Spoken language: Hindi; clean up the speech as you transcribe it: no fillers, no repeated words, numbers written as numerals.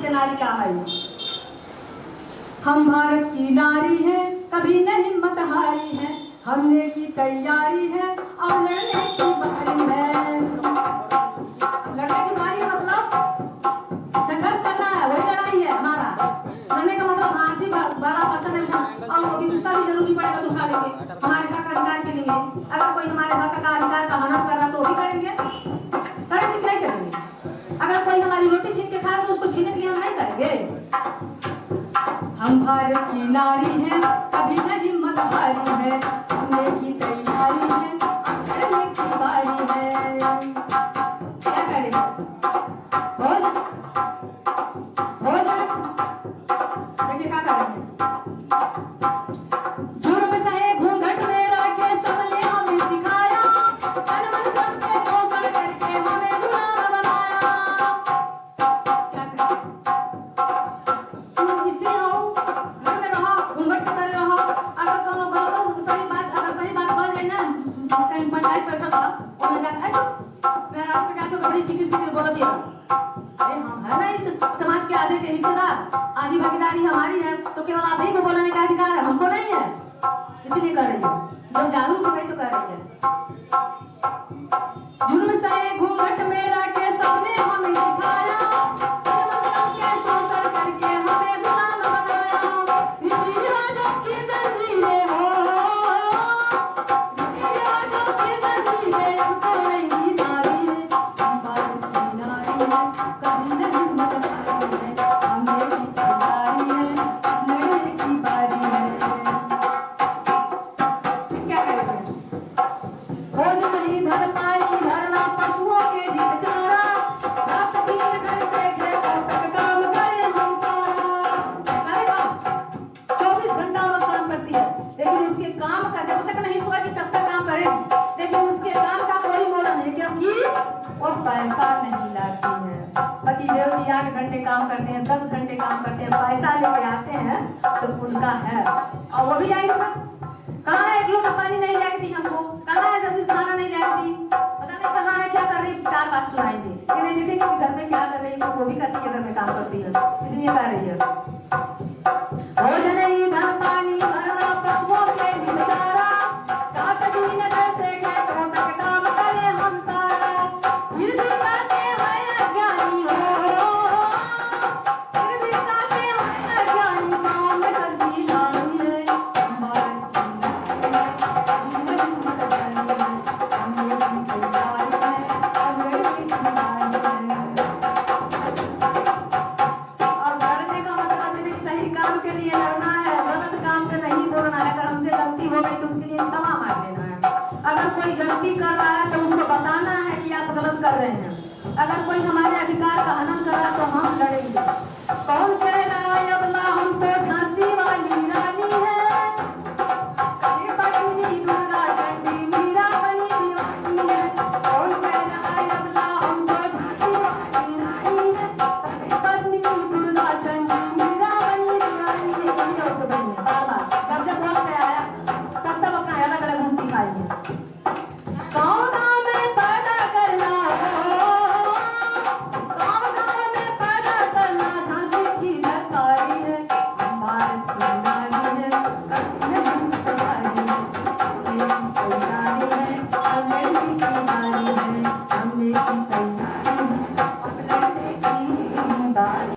के नारी क्या है। हम भारत की नारी हैं, कभी न हिम्मत हारी है, हमने की तैयारी है और लड़ने की बारी है। लड़ने की बारी मतलब संघर्ष करना है, वही लड़ाई है हमारा। लड़ने का मतलब हाथी 12% नहीं उठा, और वो भी उसका भी जरूरी पड़ेगा तो उठा लेंगे हमारे हक अधिकार के लिए। अगर कोई हमारे हक का अधिकार का हनन कर रहा तो वो भी करेंगे, करेंगे कि नहीं करेंगे। अगर कोई हमारी रोटी छीन के खा तो उसको छीनने के लिए हम नहीं करेंगे। हम भारत की नारी हैं, कभी न हिम्मत हारी है, हमने की तैयारी है अब लड़ने की बारी है। क्या करें भोजन भोजन देखिए क्या करेंगे। जुर्म सहे घूंघट में रह के सबने हमें सिखाया, तन मन सबके शोषण करके हमें गुलाम बनाया। क्या करें, तुम स्त्री हो, घर में रहो, घूंघट के तरह रहो। अगर कोनो गलत हो सही बात, अगर सही बात बोल जाए ना, कहीं पंचायत बैठल हो और मैं जाकर मैं रात को जाके बड़ी फिक्र बोल दिया। अरे हम है ना इस समाज के आधे के हिस्सेदार, आधी भागीदारी हमारी है, तो केवल आप ही को बोलने का अधिकार है, हमको नहीं है। इसलिए कर रही है, जब जागरूक हो गई तो कर रही है। जुर्म सहे घूंघट में रह के सबने हमें सिखाया, तन मन सबके शोषण करके हमें गुलाम बनाया। रीति रिवाजों की जंजीरें हो, रीति रिवाजों की जंजीरें अब तोड़ेंगी नारी है। हम भारत की नारी है, कभी न हिम्मत हारी है, हमने की तैयारी है अब लड़ने की बारी है। क्या करेंगे, भोजन नहीं धन पानी धरना पशुओं के ढीठ चारा, रात दिन घर से खेतों तक काम करें हम सारा। सारे काम 24 घंटा औरत काम करती है, लेकिन उसके काम का जब तक नहीं सोएगी तब तक काम करेगी, लेकिन उसके काम का कोई मोल नहीं, क्योंकि वो पैसा नहीं लाती है। पति देव जी 8 घंटे काम करते हैं, 10 घंटे काम करते हैं, पैसा लेके आते हैं तो उनका है। और वो भी आई था, कहाँ है, एक लोटा पानी नहीं लाई दी हमको, कहाँ है जल्दी से खाना नहीं लाई दी, पता नहीं कहाँ है, क्या कर रही, 4 बात सुनाएंगे। ये नहीं देखेंगे कि घर में क्या कर रही है, वो भी करती है, घर में काम करती है, इसलिए कह रही है। भोजन नहीं धन पानी भरना पशुओं के ढीठ चारा, रात दिन घर से खेतों तक काम करें हम सारा। फिर भी कहते हैं अज्ञानी हो, फिर भी कहते हैं अज्ञानी, काम करती नारी है। हम भारत की नारी है, कभी न हिम्मत हारी है, हमने की तैयारी है अब लड़ने की बारी है। और लड़ने का मतलब नहीं सही काम के लिए लड़ना है, गलत काम पे नहीं बोलना है। अगर हमसे गलती हो गई तो उसके लिए क्षमा मांग लेना है। अगर कोई गलती कर रहा है तो उसको बताना है कि आप गलत कर रहे हैं। अगर कोई हमारे अधिकार का हनन कर रहा